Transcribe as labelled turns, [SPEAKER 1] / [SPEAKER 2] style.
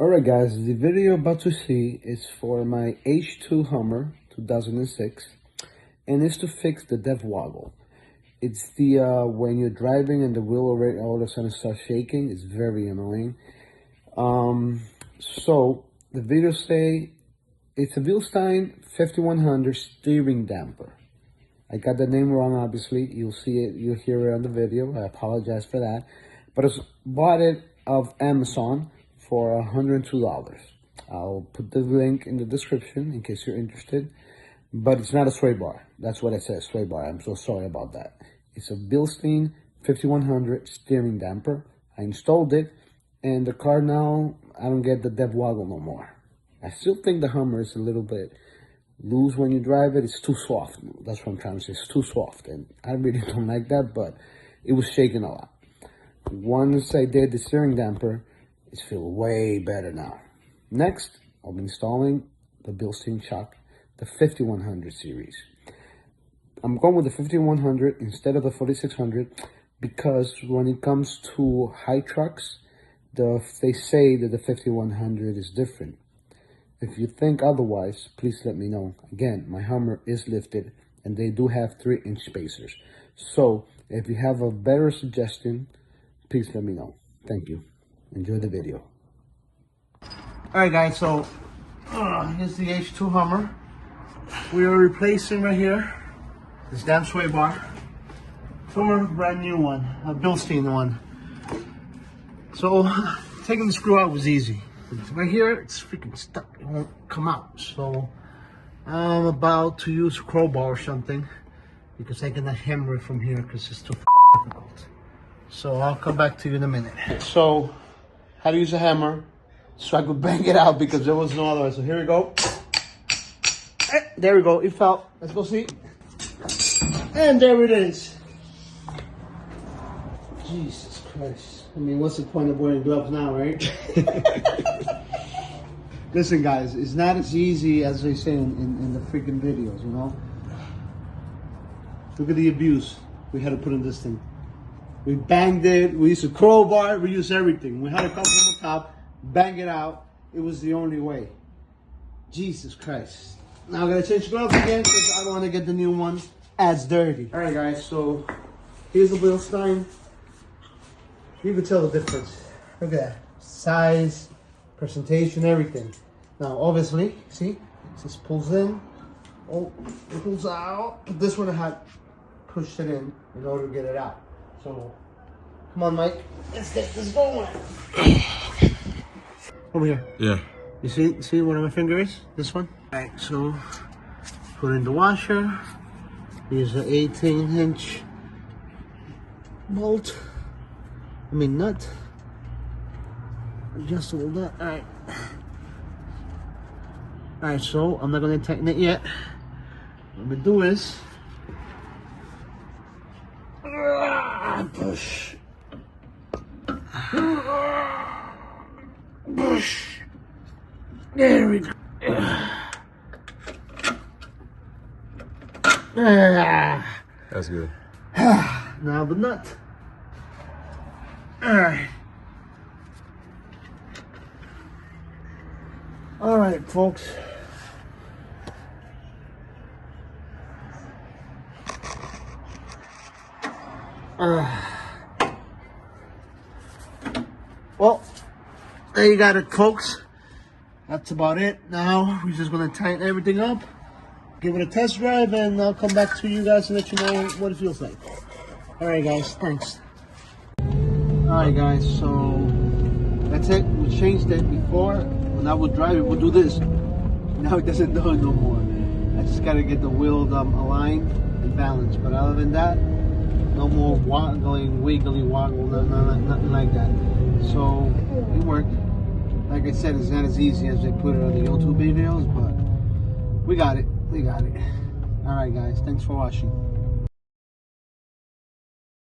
[SPEAKER 1] Alright guys, the video you're about to see is for my H2 Hummer 2006 and it's to fix the dev waggle. It's the when you're driving and the wheel already all of a sudden starts shaking. It's very annoying. So the video say it's a Bilstein 5100 steering damper. I got the name wrong, obviously. You'll see it, you'll hear it on the video. I apologize for that. But I bought it off Amazon for $102. I'll put the link in the description in case you're interested. But it's not a sway bar. That's what it says, sway bar. I'm so sorry about that. It's a Bilstein 5100 steering damper. I installed it, and the car now, I don't get the dev waggle no more. I still think the Hummer is a little bit loose when you drive it. It's too soft. That's what I'm trying to say. It's too soft, and I really don't like that, but it was shaking a lot. Once I did the steering damper, it's feeling way better now. Next, I'll be installing the Bilstein shock, the 5100 series. I'm going with the 5100 instead of the 4600 because when it comes to high trucks, they say that the 5100 is different. If you think otherwise, please let me know. Again, my Hummer is lifted and they do have 3-inch spacers. So if you have a better suggestion, please let me know. Thank you. Enjoy the video. Alright guys, so here's the H2 Hummer. We are replacing right here this damn sway bar from a brand new one, a Bilstein one. So taking the screw out was easy. Right here, it's freaking stuck. It won't come out. So I'm about to use a crowbar or something because I cannot hammer it from here because it's too difficult. So I'll come back to you in a minute. So how to use a hammer so I could bang it out because there was no other way. So here we go. There we go. It fell. Let's go see. And there it is. Jesus Christ. I mean, what's the point of wearing gloves now, right? Listen, guys, it's not as easy as they say in the freaking videos, you know? Look at the abuse we had to put in this thing. We banged it, we used a crowbar, we used everything. We had to come from the top, bang it out. It was the only way. Jesus Christ. Now I'm gonna change gloves again because I don't want to get the new one as dirty. Alright guys, so here's the Bilstein. You can tell the difference. Look at that. Size, presentation, everything. Now obviously, see, this pulls in. Oh, it pulls out. This one I had pushed it in order to get it out. So, come on, Mike. Let's get this going. Over here.
[SPEAKER 2] Yeah.
[SPEAKER 1] You see where my finger is? This one? Alright, so put in the washer. Use an 18-inch bolt. I mean nut. Adjustable nut. Alright. Alright, so I'm not gonna tighten it yet. What I'm gonna do is push. Push. There we go.
[SPEAKER 2] That's good.
[SPEAKER 1] Now the nut. Alright. Alright, folks. Well, there you got it, folks. That's about it. Now we're just gonna tighten everything up, give it a test drive, and I'll come back to you guys and let you know what it feels like. Alright guys, thanks. Alright guys, so that's it. We changed it before. When I would drive it, would do this. Now it doesn't do it no more. I just gotta get the wheel aligned and balanced. But other than that, no more going wiggly woggle, nothing like that. So it worked. Like I said, it's not as easy as they put it on the YouTube videos, but we got it. We got it. Alright guys, thanks for watching.